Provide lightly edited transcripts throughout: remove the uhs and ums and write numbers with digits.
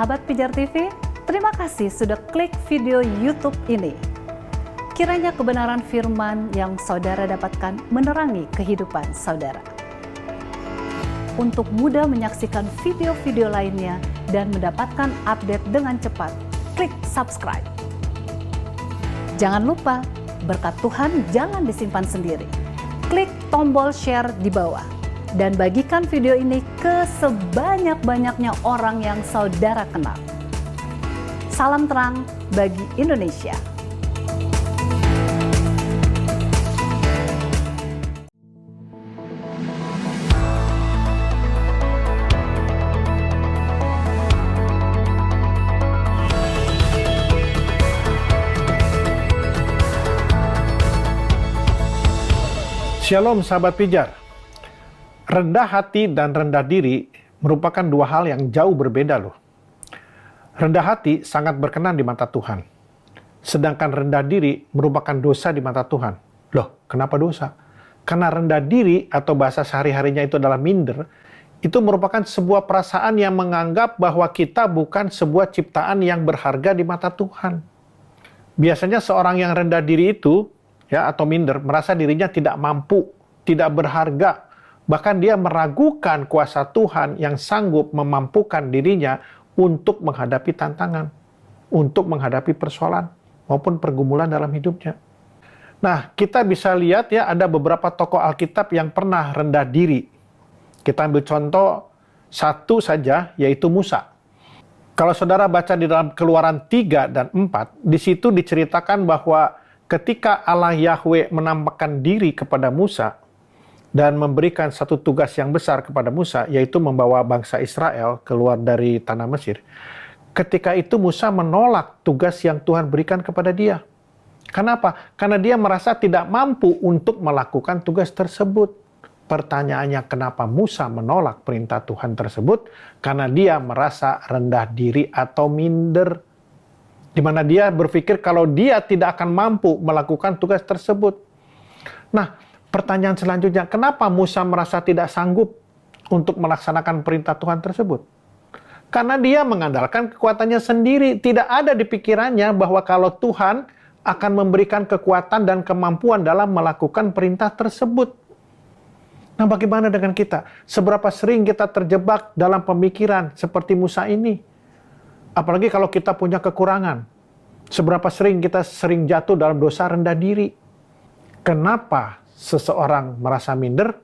Sahabat Pijar TV, terima kasih sudah klik video YouTube ini. Kiranya kebenaran firman yang saudara dapatkan menerangi kehidupan saudara. Untuk mudah menyaksikan video-video lainnya dan mendapatkan update dengan cepat, klik subscribe. Jangan lupa, berkat Tuhan jangan disimpan sendiri. Klik tombol share di bawah dan bagikan video ini ke sebanyak-banyaknya orang yang saudara kenal. Salam terang bagi Indonesia. Shalom sahabat pijar. Rendah hati dan rendah diri merupakan dua hal yang jauh berbeda loh. Rendah hati sangat berkenan di mata Tuhan. Sedangkan rendah diri merupakan dosa di mata Tuhan. Loh, kenapa dosa? Karena rendah diri atau bahasa sehari-harinya itu adalah minder, itu merupakan sebuah perasaan yang menganggap bahwa kita bukan sebuah ciptaan yang berharga di mata Tuhan. Biasanya seorang yang rendah diri itu atau minder merasa dirinya tidak mampu, tidak berharga. Bahkan dia meragukan kuasa Tuhan yang sanggup memampukan dirinya untuk menghadapi tantangan, untuk menghadapi persoalan maupun pergumulan dalam hidupnya. Nah, kita bisa lihat ada beberapa tokoh Alkitab yang pernah rendah diri. Kita ambil contoh satu saja, yaitu Musa. Kalau saudara baca di dalam Keluaran 3 dan 4, di situ diceritakan bahwa ketika Allah Yahweh menampakkan diri kepada Musa dan memberikan satu tugas yang besar kepada Musa, yaitu membawa bangsa Israel keluar dari tanah Mesir. Ketika itu Musa menolak tugas yang Tuhan berikan kepada dia. Kenapa? Karena dia merasa tidak mampu untuk melakukan tugas tersebut. Pertanyaannya, kenapa Musa menolak perintah Tuhan tersebut? Karena dia merasa rendah diri atau minder. Di mana dia berpikir kalau dia tidak akan mampu melakukan tugas tersebut. Nah, pertanyaan selanjutnya, kenapa Musa merasa tidak sanggup untuk melaksanakan perintah Tuhan tersebut? Karena dia mengandalkan kekuatannya sendiri. Tidak ada di pikirannya bahwa kalau Tuhan akan memberikan kekuatan dan kemampuan dalam melakukan perintah tersebut. Nah, bagaimana dengan kita? Seberapa sering kita terjebak dalam pemikiran seperti Musa ini? Apalagi kalau kita punya kekurangan. Seberapa sering kita jatuh dalam dosa rendah diri. Kenapa seseorang merasa minder?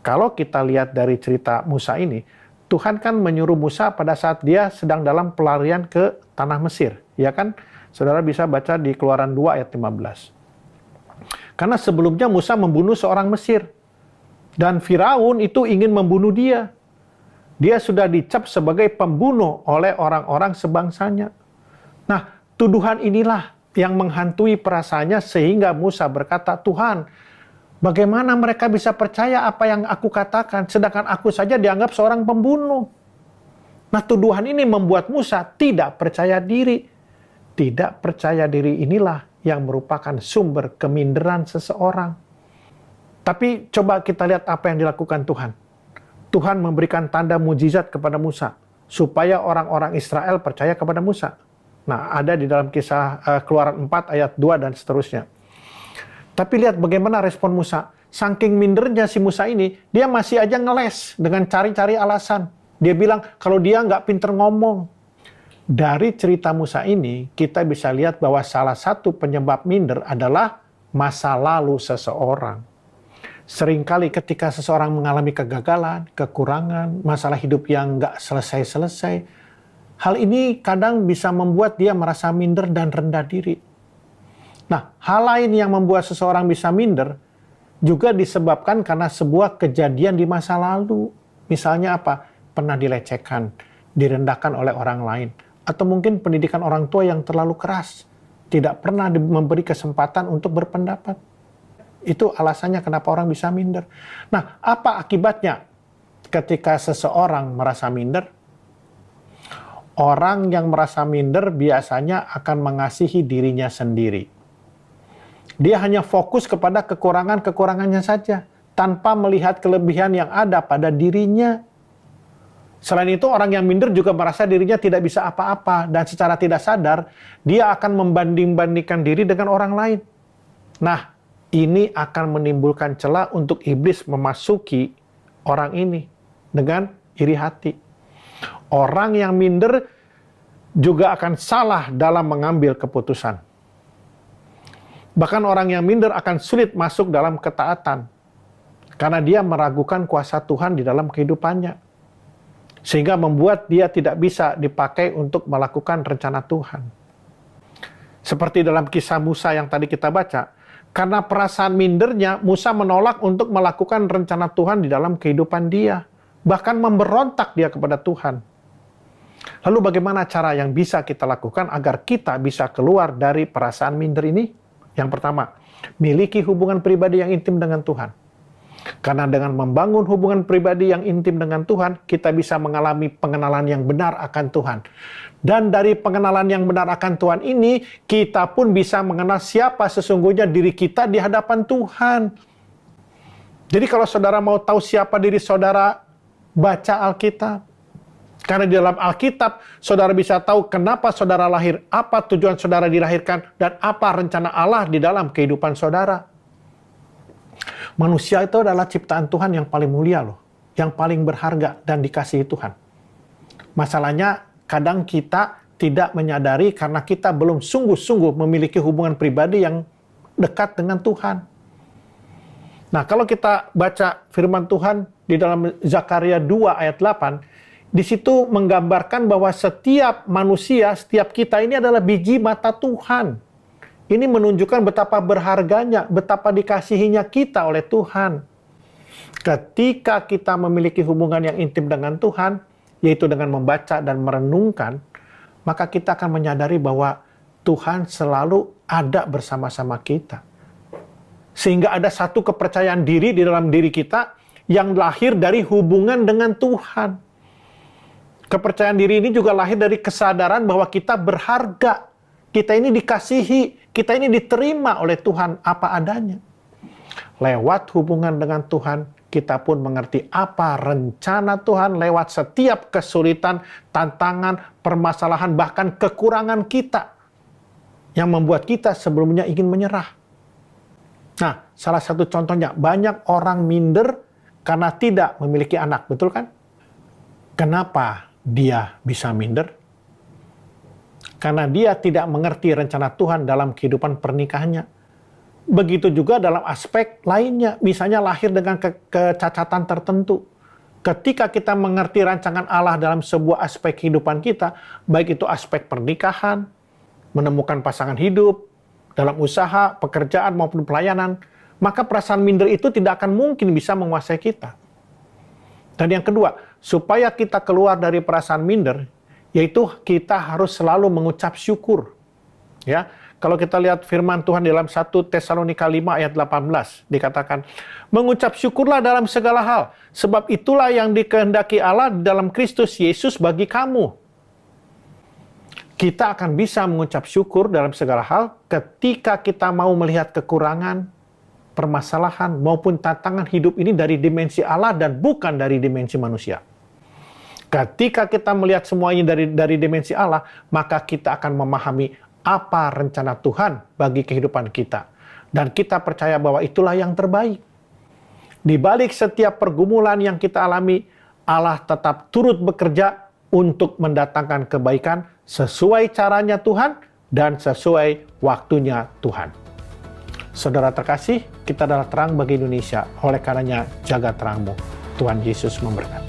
Kalau kita lihat dari cerita Musa ini, Tuhan kan menyuruh Musa pada saat dia sedang dalam pelarian ke tanah Mesir. Ya kan? Saudara bisa baca di Keluaran 2 ayat 15. Karena sebelumnya Musa membunuh seorang Mesir. Dan Firaun itu ingin membunuh dia. Dia sudah dicap sebagai pembunuh oleh orang-orang sebangsanya. Nah, tuduhan inilah yang menghantui perasaannya sehingga Musa berkata, Tuhan, bagaimana mereka bisa percaya apa yang aku katakan, sedangkan aku saja dianggap seorang pembunuh. Nah, tuduhan ini membuat Musa tidak percaya diri. Tidak percaya diri inilah yang merupakan sumber keminderan seseorang. Tapi coba kita lihat apa yang dilakukan Tuhan. Tuhan memberikan tanda mujizat kepada Musa, supaya orang-orang Israel percaya kepada Musa. Nah, ada di dalam kisah Keluaran 4 ayat 2 dan seterusnya. Tapi lihat bagaimana respon Musa. Saking mindernya si Musa ini, dia masih aja ngeles dengan cari-cari alasan. Dia bilang kalau dia nggak pinter ngomong. Dari cerita Musa ini, kita bisa lihat bahwa salah satu penyebab minder adalah masa lalu seseorang. Seringkali ketika seseorang mengalami kegagalan, kekurangan, masalah hidup yang nggak selesai-selesai, hal ini kadang bisa membuat dia merasa minder dan rendah diri. Nah, hal lain yang membuat seseorang bisa minder juga disebabkan karena sebuah kejadian di masa lalu. Misalnya apa? Pernah dilecehkan, direndahkan oleh orang lain. Atau mungkin pendidikan orang tua yang terlalu keras. Tidak pernah memberi kesempatan untuk berpendapat. Itu alasannya kenapa orang bisa minder. Nah, apa akibatnya ketika seseorang merasa minder? Orang yang merasa minder biasanya akan mengasihi dirinya sendiri. Dia hanya fokus kepada kekurangan-kekurangannya saja, tanpa melihat kelebihan yang ada pada dirinya. Selain itu, orang yang minder juga merasa dirinya tidak bisa apa-apa, dan secara tidak sadar, dia akan membanding-bandingkan diri dengan orang lain. Nah, ini akan menimbulkan celah untuk iblis memasuki orang ini dengan iri hati. Orang yang minder juga akan salah dalam mengambil keputusan. Bahkan orang yang minder akan sulit masuk dalam ketaatan, karena dia meragukan kuasa Tuhan di dalam kehidupannya. Sehingga membuat dia tidak bisa dipakai untuk melakukan rencana Tuhan. Seperti dalam kisah Musa yang tadi kita baca, karena perasaan mindernya, Musa menolak untuk melakukan rencana Tuhan di dalam kehidupan dia. Bahkan memberontak dia kepada Tuhan. Lalu bagaimana cara yang bisa kita lakukan agar kita bisa keluar dari perasaan minder ini? Yang pertama, miliki hubungan pribadi yang intim dengan Tuhan. Karena dengan membangun hubungan pribadi yang intim dengan Tuhan, kita bisa mengalami pengenalan yang benar akan Tuhan. Dan dari pengenalan yang benar akan Tuhan ini, kita pun bisa mengenal siapa sesungguhnya diri kita di hadapan Tuhan. Jadi kalau saudara mau tahu siapa diri saudara, baca Alkitab. Karena di dalam Alkitab, saudara bisa tahu kenapa saudara lahir, apa tujuan saudara dilahirkan, dan apa rencana Allah di dalam kehidupan saudara. Manusia itu adalah ciptaan Tuhan yang paling mulia loh, yang paling berharga dan dikasihi Tuhan. Masalahnya kadang kita tidak menyadari karena kita belum sungguh-sungguh memiliki hubungan pribadi yang dekat dengan Tuhan. Nah, kalau kita baca firman Tuhan di dalam Zakaria 2 ayat 8, di situ menggambarkan bahwa setiap manusia, setiap kita ini adalah biji mata Tuhan. Ini menunjukkan betapa berharganya, betapa dikasihinya kita oleh Tuhan. Ketika kita memiliki hubungan yang intim dengan Tuhan, yaitu dengan membaca dan merenungkan, maka kita akan menyadari bahwa Tuhan selalu ada bersama-sama kita. Sehingga ada satu kepercayaan diri di dalam diri kita yang lahir dari hubungan dengan Tuhan. Kepercayaan diri ini juga lahir dari kesadaran bahwa kita berharga. Kita ini dikasihi, kita ini diterima oleh Tuhan apa adanya. Lewat hubungan dengan Tuhan, kita pun mengerti apa rencana Tuhan lewat setiap kesulitan, tantangan, permasalahan, bahkan kekurangan kita. Yang membuat kita sebelumnya ingin menyerah. Nah, salah satu contohnya, banyak orang minder karena tidak memiliki anak, betul kan? Kenapa dia bisa minder? Karena dia tidak mengerti rencana Tuhan dalam kehidupan pernikahannya. Begitu juga dalam aspek lainnya, misalnya lahir dengan kecacatan tertentu. Ketika kita mengerti rancangan Allah dalam sebuah aspek kehidupan kita, baik itu aspek pernikahan, menemukan pasangan hidup, dalam usaha, pekerjaan maupun pelayanan, maka perasaan minder itu tidak akan mungkin bisa menguasai kita. Dan yang kedua, supaya kita keluar dari perasaan minder, yaitu kita harus selalu mengucap syukur. Ya, kalau kita lihat firman Tuhan dalam 1 Tesalonika 5 ayat 18, dikatakan, mengucap syukurlah dalam segala hal, sebab itulah yang dikehendaki Allah dalam Kristus Yesus bagi kamu. Kita akan bisa mengucap syukur dalam segala hal ketika kita mau melihat kekurangan, permasalahan, maupun tantangan hidup ini dari dimensi Allah dan bukan dari dimensi manusia. Ketika kita melihat semuanya dari dimensi Allah, maka kita akan memahami apa rencana Tuhan bagi kehidupan kita. Dan kita percaya bahwa itulah yang terbaik. Di balik setiap pergumulan yang kita alami, Allah tetap turut bekerja untuk mendatangkan kebaikan sesuai caranya Tuhan dan sesuai waktunya Tuhan. Saudara terkasih, kita adalah terang bagi Indonesia. Oleh karenanya, jaga terangmu. Tuhan Yesus memberkati.